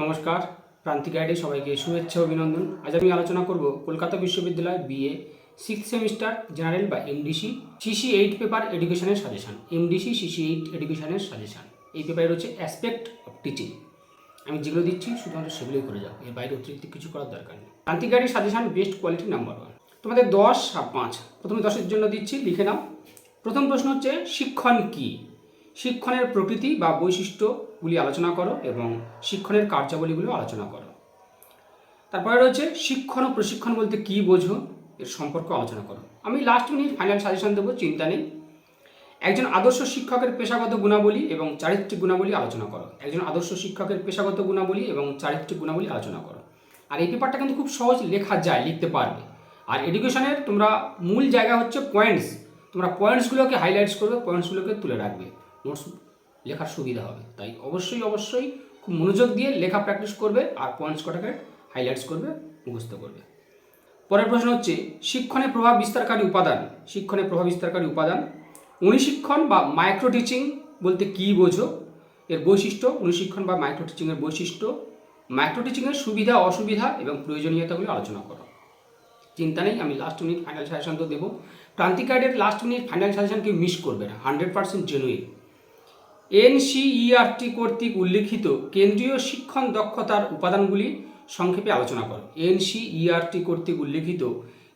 নমস্কার, প্রান্তিক গাইডে সবাইকে শুভেচ্ছা অভিনন্দন। আজ আমি আলোচনা করব কলকাতা বিশ্ববিদ্যালয় বিএ 6th সেমিস্টার জেনারেল বা এমডিসি CC8 পেপার এডুকেশনের সাজেশন। এমডিসি CC8 এডুকেশনের সাজেশন। এই পেপারে রয়েছে অ্যাসপেক্ট অফ টিচিং। আমি যেগুলো দিচ্ছি শুধুমাত্র সেগুলোই করে যাও, এর বাইরে অতিরিক্ত কিছু করার দরকার নেই। প্রান্তিক গাইডের সাজেশন বেস্ট কোয়ালিটি নাম্বার 1। তোমাদের 10 আর 5, প্রথমে 10-এর জন্য দিচ্ছি, লিখে নাও। প্রথম প্রশ্ন হচ্ছে শিক্ষণ কী? শিক্ষণের প্রকৃতি বা বৈশিষ্ট্যগুলি আলোচনা করো এবং শিক্ষণের কার্যাবলীগুলো আলোচনা করো। তারপরে রয়েছে শিক্ষণ ও প্রশিক্ষণ বলতে কী বোঝো, এর সম্পর্ক আলোচনা করো। আমি লাস্ট মিনিট ফাইনাল সাজেশন দেবো, চিন্তা নেই। একজন আদর্শ শিক্ষকের পেশাগত গুণাবলী এবং চারিত্রিক গুণাবলী আলোচনা করো। একজন আদর্শ শিক্ষকের পেশাগত গুণাবলী এবং চারিত্রিক গুণাবলী আলোচনা করো। আর এই পেপারটা কিন্তু খুব সহজ লেখা যায়, লিখতে পারবে। আর এডুকেশনের তোমরা মূল জায়গা হচ্ছে পয়েন্টস। তোমরা পয়েন্টসগুলোকে হাইলাইটস করবে, পয়েন্টসগুলোকে তুলে রাখবে, নোটস লেখার সুবিধা হবে। তাই অবশ্যই খুব মনোযোগ দিয়ে লেখা প্র্যাকটিস করবে আর পয়েন্টস কটাকে হাইলাইটস করবে, মুখস্থ করবে। পরের প্রশ্ন হচ্ছে শিক্ষণে প্রভাব বিস্তারকারী উপাদান। শিক্ষণে প্রভাব বিস্তারকারী উপাদান। অনুশিক্ষণ বা মাইক্রো টিচিং বলতে কী বোঝো, এর বৈশিষ্ট্য। অনুশিক্ষণ বা মাইক্রো টিচিংয়ের বৈশিষ্ট্য, মাইক্রো টিচিংয়ের সুবিধা অসুবিধা এবং প্রয়োজনীয়তাগুলো আলোচনা করো। চিন্তা নেই, আমি লাস্ট মিনিট ফাইনাল সাজেশন তো দেবো। প্রান্তিক গাইডের লাস্ট মিনিট ফাইনাল সাজেশন কেউ মিস করবে না, 100% জেনুইন। NCERT কর্তৃক উল্লিখিত কেন্দ্রীয় শিক্ষণ দক্ষতার উপাদানগুলি সংক্ষেপে আলোচনা করো। NCERT কর্তৃক উল্লিখিত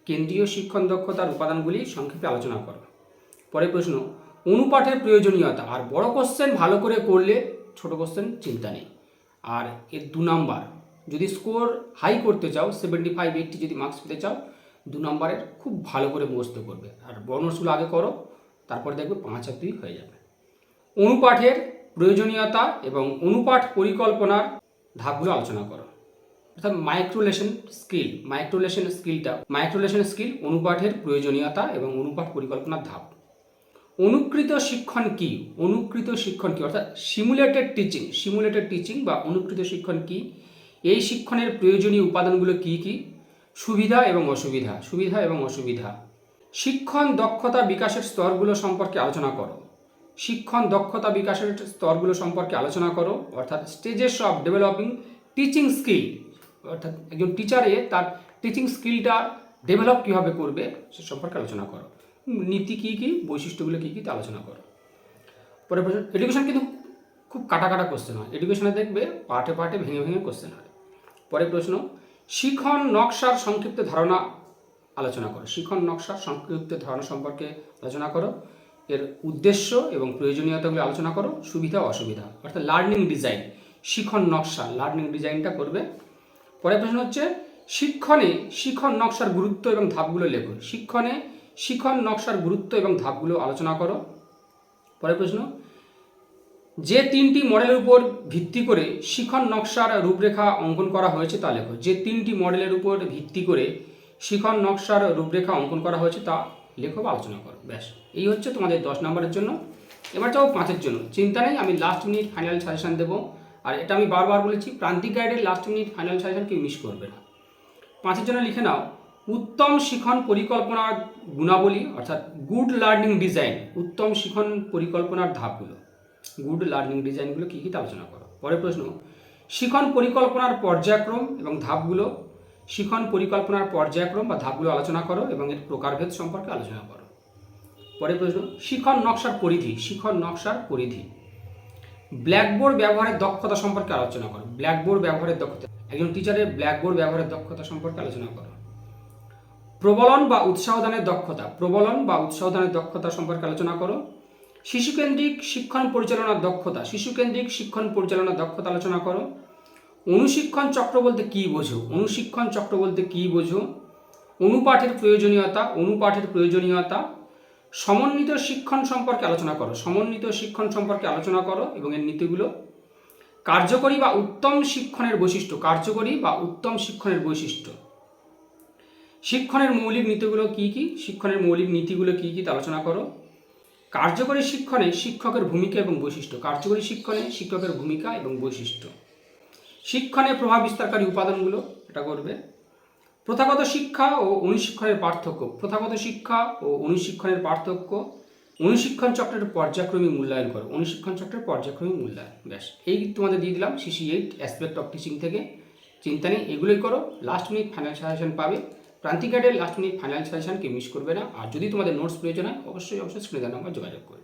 কেন্দ্রীয় শিক্ষণ দক্ষতার উপাদানগুলি সংক্ষেপে আলোচনা করো। পরের প্রশ্ন অনুপাঠের প্রয়োজনীয়তা। আর বড় কোশ্চেন ভালো করে করলে, ছোট কোশ্চেন চিন্তা নেই। আর এর 2 নাম্বার, যদি স্কোর হাই করতে চাও, 75-80 যদি মার্কস পেতে চাও, 2 নাম্বারের খুব ভালো করে মুখস্থ করবে। আর বড় নোটসগুলো আগে করো, তারপর দেখবে 5 আর 2 হয়ে যাবে। অনুপাঠের প্রয়োজনীয়তা এবং অনুপাঠ পরিকল্পনার ধাপগুলো আলোচনা করো। অর্থাৎ মাইক্রোলেশন স্কিল, অনুপাঠের প্রয়োজনীয়তা এবং অনুপাঠ পরিকল্পনার ধাপ। অনুকৃত শিক্ষণ কী? অর্থাৎ সিমুলেটেড টিচিং বা অনুকৃত শিক্ষণ কী? এই শিক্ষণের প্রয়োজনীয় উপাদানগুলো কী কী? সুবিধা এবং অসুবিধা। শিক্ষণ দক্ষতা বিকাশের স্তরগুলো সম্পর্কে আলোচনা করো। অর্থাৎ stages of developing teaching skill. অর্থাৎ একজন টিচারে তার টিচিং স্কিলটা ডেভেলপ কীভাবে করবে সে সম্পর্কে আলোচনা করো। নীতি কী কী, বৈশিষ্ট্যগুলো কী কী তা আলোচনা করো। পরে প্রশ্ন, এডুকেশন কিন্তু খুব কাটা কোশ্চেন হয়। এডুকেশনে দেখবে পার্টে ভেঙে কোশ্চেন হয়। পরে প্রশ্ন শিখন নকশার সংক্ষিপ্ত ধারণা আলোচনা করো। শিখন নকশার সংক্ষিপ্ত ধারণা সম্পর্কে আলোচনা করো। এর উদ্দেশ্য এবং প্রয়োজনীয়তাগুলো আলোচনা করো। সুবিধা অসুবিধা, অর্থাৎ লার্নিং ডিজাইন, শিখন নকশা, লার্নিং ডিজাইনটা করবে। পরের প্রশ্ন হচ্ছে শিখন নকশার গুরুত্ব এবং ধাপগুলো লেখো। শিখন নকশার গুরুত্ব এবং ধাপগুলো আলোচনা করো। পরের প্রশ্ন যে 3টি মডেলের উপর ভিত্তি করে শিখন নকশার রূপরেখা অঙ্কন করা হয়েছে তা লেখো। যে 3টি মডেলের উপর ভিত্তি করে শিখন নকশার রূপরেখা অঙ্কন করা হয়েছে তা লেখো বা আলোচনা করো। ব্যাস, এই হচ্ছে তোমাদের 10 নম্বরের জন্য। এবার যাও 5-এর জন্য। চিন্তা নেই, আমি লাস্ট মিনিট ফাইনাল সাজেশন দেবো। আর এটা আমি বারবার বলেছি, প্রান্তিক গাইডের লাস্ট মিনিট ফাইনাল সাজেশন কেউ মিস করবে না। 5-এর জন্য লিখে নাও উত্তম শিখন পরিকল্পনার গুণাবলী, অর্থাৎ গুড লার্নিং ডিজাইন। উত্তম শিখন পরিকল্পনার ধাপগুলো, গুড লার্নিং ডিজাইনগুলো কী কী তা আলোচনা করো। পরের প্রশ্ন শিখন পরিকল্পনার পর্যায়ক্রম এবং ধাপগুলো। শিখন পরিকল্পনার পর্যায়ক্রম বা ধাপগুলো আলোচনা করো এবং এর প্রকারভেদ সম্পর্কে আলোচনা করো। পরের প্রশ্ন শিখন নকশার পরিধি। ব্ল্যাকবোর্ড ব্যবহারের দক্ষতা সম্পর্কে আলোচনা করো। ব্ল্যাকবোর্ড ব্যবহারের দক্ষতা, একজন টিচারের ব্ল্যাকবোর্ড ব্যবহারের দক্ষতা সম্পর্কে আলোচনা করো। প্রবলন বা উৎসাহদানের দক্ষতা সম্পর্কে আলোচনা করো। শিশুকেন্দ্রিক শিক্ষণ পরিচালনার দক্ষতা আলোচনা করো। অনুশিক্ষণ চক্র বলতে কী বোঝো। অনুপাঠের প্রয়োজনীয়তা। সমন্বিত শিক্ষণ সম্পর্কে আলোচনা করো এবং এর নীতিগুলো। কার্যকরী বা উত্তম শিক্ষণের বৈশিষ্ট্য। শিক্ষণের মৌলিক নীতিগুলো কী কী তা আলোচনা করো। কার্যকরী শিক্ষণে শিক্ষকের ভূমিকা এবং বৈশিষ্ট্য। শিক্ষণে প্রভাব বিস্তারকারী উপাদানগুলো, এটা করবে। প্রথাগত শিক্ষা ও অনুশিক্ষণের পার্থক্য। অনুশিক্ষণ চক্রের পর্যায়ক্রমিক মূল্যায়ন করো। অনুশিক্ষণ চক্রের পর্যায়ক্রমিক মূল্যায়ন, ব্যাস এই তোমাদের দিয়ে দিলাম CC8 অ্যাসপেক্ট অফ টিচিং থেকে। চিন্তা নেই, এগুলোই করো। লাস্ট মিনিট ফাইনাল সাজেশন পাবে। প্রান্তিক গাইডের লাস্ট মিনিট ফাইনাল সাজেশনকে মিস করবে না। আর যদি তোমাদের নোটস প্রয়োজন হয় অবশ্যই স্ক্রিনে দেওয়া নাম্বার যোগাযোগ করবে।